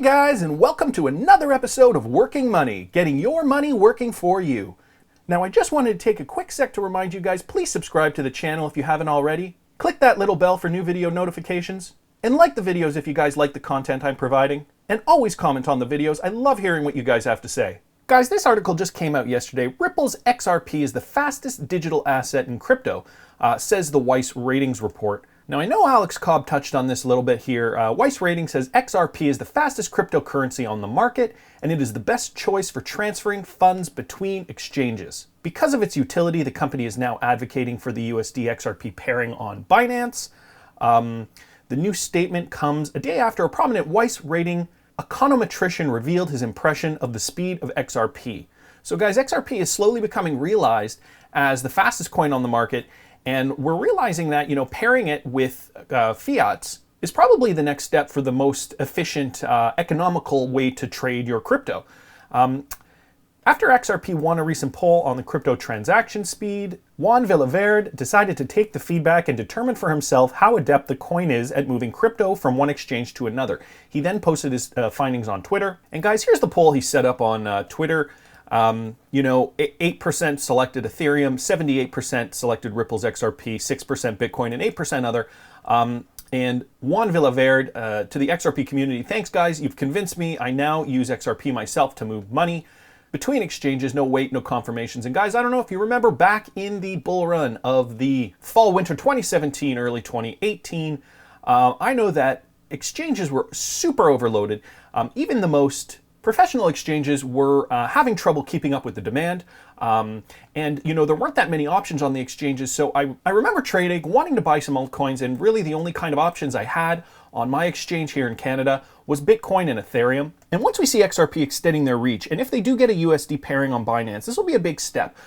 guys, and welcome to another episode of Working Money, getting your money working for you. Now, I just wanted to take a quick sec to remind you guys, please subscribe to the channel if you haven't already. Click that little bell for new video notifications, and like the videos if you guys like the content I'm providing. And always comment on the videos. I love hearing what you guys have to say. Guys, this article just came out yesterday. Ripple's XRP is the fastest digital asset in crypto, says the Weiss ratings report. Now, I know Alex Cobb touched on this a little bit here. Weiss Rating says XRP is the fastest cryptocurrency on the market, and it is the best choice for transferring funds between exchanges. Because of its utility, the company is now advocating for the USD XRP pairing on BINANCE. The new statement comes a day after a prominent Weiss Rating econometrician revealed his impression of the speed of XRP. So guys, XRP is slowly becoming realized as the fastest coin on the market, and we're realizing that, pairing it with fiats is probably the next step for the most efficient, economical way to trade your crypto. After XRP won a recent poll on the crypto transaction speed, Juan Villaverde decided to take the feedback and determine for himself how adept the coin is at moving crypto from one exchange to another. He then posted his findings on Twitter. And guys, here's the poll he set up on Twitter. 8% selected Ethereum, 78% selected Ripple's XRP, 6% Bitcoin, and 8% other. And Juan Villaverde, to the XRP community, thanks guys, you've convinced me. I now use XRP myself to move money between exchanges, no wait, no confirmations. And guys, I don't know if you remember back in the bull run of the fall-winter 2017, early 2018, I know that exchanges were super overloaded. Even the most professional exchanges were having trouble keeping up with the demand. And there weren't that many options on the exchanges. So I remember trading, wanting to buy some altcoins, and really the only kind of options I had on my exchange here in Canada was Bitcoin and Ethereum. And once we see XRP extending their reach, and if they do get a USD pairing on Binance, this will be a big step.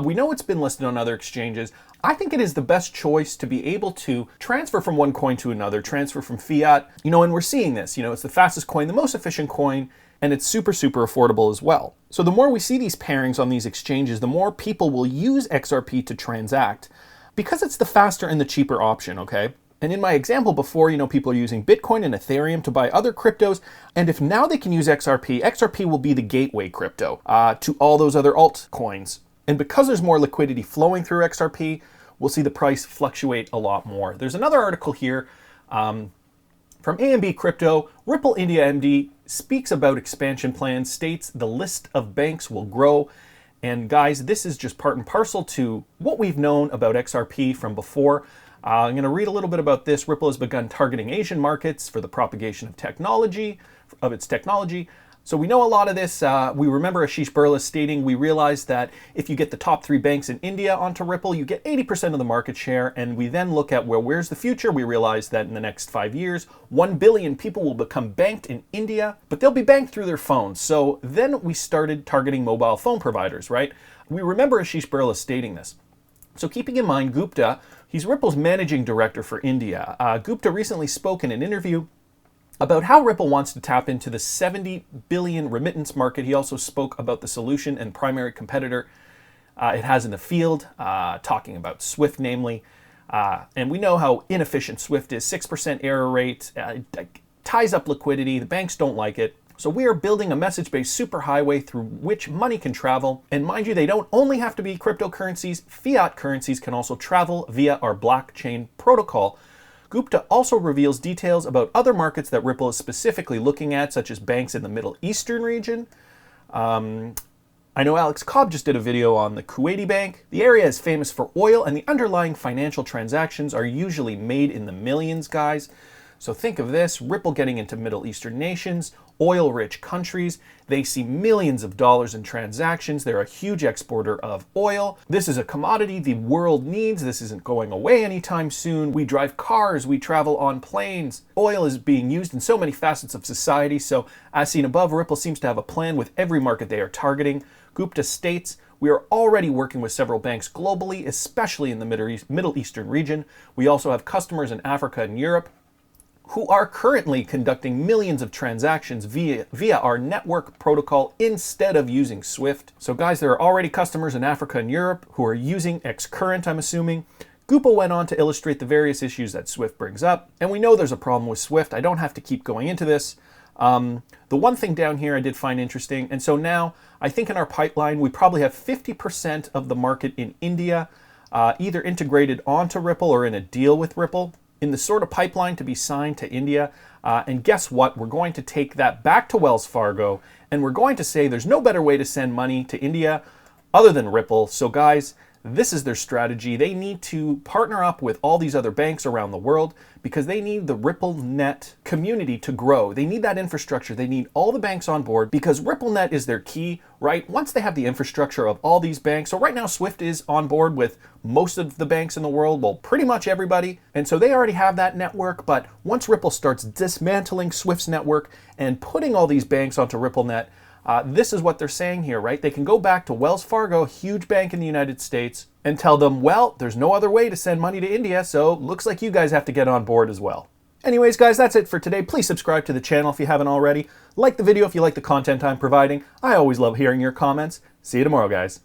We know it's been listed on other exchanges. I think it is the best choice to be able to transfer from one coin to another, transfer from fiat, and we're seeing this. It's the fastest coin, the most efficient coin, and it's super, super affordable as well. So the more we see these pairings on these exchanges, the more people will use XRP to transact because it's the faster and the cheaper option, okay? And in my example before, people are using Bitcoin and Ethereum to buy other cryptos. And if now they can use XRP, XRP will be the gateway crypto to all those other altcoins. And because there's more liquidity flowing through XRP, we'll see the price fluctuate a lot more. There's another article here from AMB Crypto. Ripple India MD speaks about expansion plans, states the list of banks will grow. And guys, this is just part and parcel to what we've known about XRP from before. I'm going to read a little bit about this. Ripple has begun targeting Asian markets for the propagation of its technology. So we know a lot of this. We remember Ashish Birla stating, we realized that if you get the top 3 banks in India onto Ripple, you get 80% of the market share. And we then look at, where's the future? We realize that in the next 5 years, 1 billion people will become banked in India, but they'll be banked through their phones. So then we started targeting mobile phone providers, right? We remember Ashish Birla stating this. So keeping in mind, Gupta, he's Ripple's managing director for India. Gupta recently spoke in an interview about how Ripple wants to tap into the 70 billion remittance market. He also spoke about the solution and primary competitor it has in the field, talking about SWIFT namely. And we know how inefficient SWIFT is, 6% error rate, ties up liquidity, the banks don't like it. So we are building a message-based superhighway through which money can travel. And mind you, they don't only have to be cryptocurrencies. Fiat currencies can also travel via our blockchain protocol. Gupta also reveals details about other markets that Ripple is specifically looking at, such as banks in the Middle Eastern region. I know Alex Cobb just did a video on the Kuwaiti bank. The area is famous for oil, and the underlying financial transactions are usually made in the millions, guys. So think of this, Ripple getting into Middle Eastern nations, oil-rich countries. They see millions of dollars in transactions. They're a huge exporter of oil. This is a commodity the world needs. This isn't going away anytime soon. We drive cars, we travel on planes. Oil is being used in so many facets of society. So as seen above, Ripple seems to have a plan with every market they are targeting. Gupta states, we are already working with several banks globally, especially in the Middle Eastern region. We also have customers in Africa and Europe who are currently conducting millions of transactions via our network protocol instead of using SWIFT. So guys, there are already customers in Africa and Europe who are using Xcurrent, I'm assuming. Gupta went on to illustrate the various issues that SWIFT brings up, and we know there's a problem with SWIFT. I don't have to keep going into this. The one thing down here I did find interesting, and so now I think in our pipeline we probably have 50% of the market in India, either integrated onto Ripple or in a deal with Ripple, in the sort of pipeline to be signed to India. And guess what? We're going to take that back to Wells Fargo, and we're going to say there's no better way to send money to India other than Ripple. So guys, this is their strategy. They need to partner up with all these other banks around the world because they need the RippleNet community to grow. They need that infrastructure. They need all the banks on board because RippleNet is their key, right? Once they have the infrastructure of all these banks, so right now Swift is on board with most of the banks in the world, well, pretty much everybody. And so they already have that network, but once Ripple starts dismantling Swift's network and putting all these banks onto RippleNet, this is what they're saying here, right? They can go back to Wells Fargo, a huge bank in the United States, and tell them, well, there's no other way to send money to India, so looks like you guys have to get on board as well. Anyways, guys, that's it for today. Please subscribe to the channel if you haven't already. Like the video if you like the content I'm providing. I always love hearing your comments. See you tomorrow, guys.